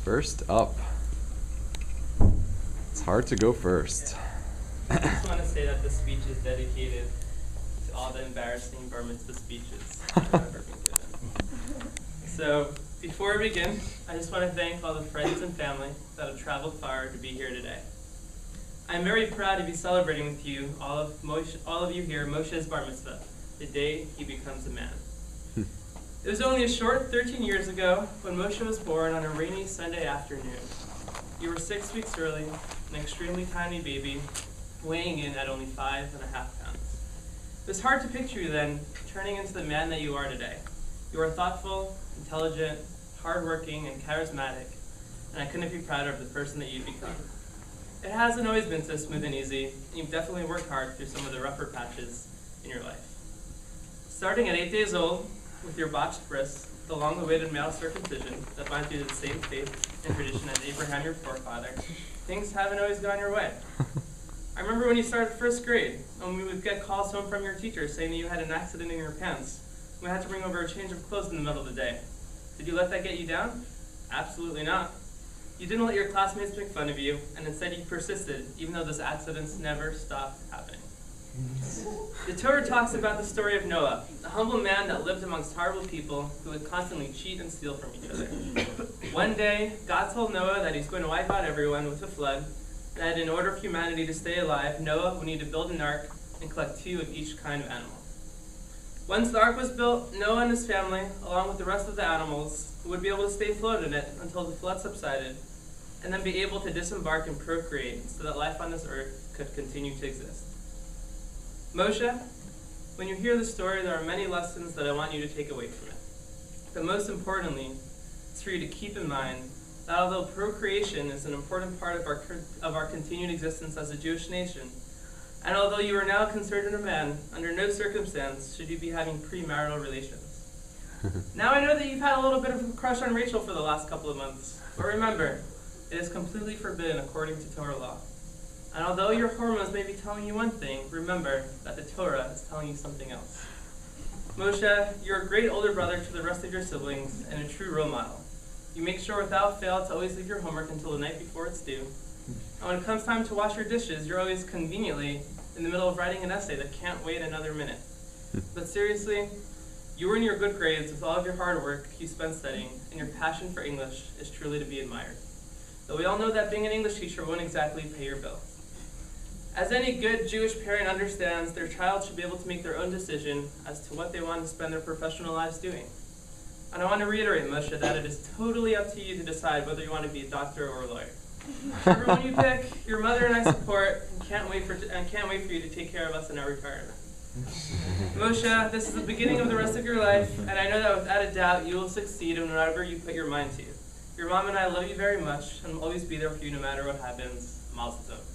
First up. It's hard to go first. I just want to say that this speech is dedicated to all the embarrassing bar mitzvah speeches I've ever been given. So, before we begin, I just want to thank all the friends and family that have traveled far to be here today. I'm very proud to be celebrating with you, all of you here, Moshe's bar mitzvah, the day he becomes a man. It was only a short 13 years ago when Moshe was born on a rainy Sunday afternoon. You were 6 weeks early, an extremely tiny baby, weighing in at only 5.5 pounds. It was hard to picture you then, turning into the man that you are today. You are thoughtful, intelligent, hardworking, and charismatic, and I couldn't be prouder of the person that you've become. It hasn't always been so smooth and easy, and you've definitely worked hard through some of the rougher patches in your life. Starting at 8 days old, with your botched bris, the long-awaited male circumcision that binds you to the same faith and tradition as Abraham, your forefather, things haven't always gone your way. I remember when you started first grade, and we would get calls home from your teacher saying that you had an accident in your pants. We had to bring over a change of clothes in the middle of the day. Did you let that get you down? Absolutely not. You didn't let your classmates make fun of you, and instead you persisted, even though those accidents never stopped happening. The Torah talks about the story of Noah, a humble man that lived amongst horrible people who would constantly cheat and steal from each other. One day, God told Noah that he's going to wipe out everyone with a flood, and that in order for humanity to stay alive, Noah would need to build an ark and collect 2 of each kind of animal. Once the ark was built, Noah and his family, along with the rest of the animals, would be able to stay afloat in it until the flood subsided, and then be able to disembark and procreate so that life on this earth could continue to exist. Moshe, when you hear the story, there are many lessons that I want you to take away from it. But most importantly, it's for you to keep in mind that although procreation is an important part of our continued existence as a Jewish nation, and although you are now considered a man, under no circumstance should you be having premarital relations. Now I know that you've had a little bit of a crush on Rachel for the last couple of months, but remember, it is completely forbidden according to Torah law. And although your hormones may be telling you one thing, remember that the Torah is telling you something else. Moshe, you're a great older brother to the rest of your siblings and a true role model. You make sure without fail to always leave your homework until the night before it's due. And when it comes time to wash your dishes, you're always conveniently in the middle of writing an essay that can't wait another minute. But seriously, you earn your good grades with all of your hard work you spend studying, and your passion for English is truly to be admired. Though we all know that being an English teacher won't exactly pay your bills. As any good Jewish parent understands, their child should be able to make their own decision as to what they want to spend their professional lives doing. And I want to reiterate, Moshe, that it is totally up to you to decide whether you want to be a doctor or a lawyer. Whichever one you pick, your mother and I support, and can't wait for you to take care of us in our retirement. Moshe, this is the beginning of the rest of your life, and I know that without a doubt you will succeed in whatever you put your mind to. Your mom and I love you very much, and will always be there for you no matter what happens. Mazel tov.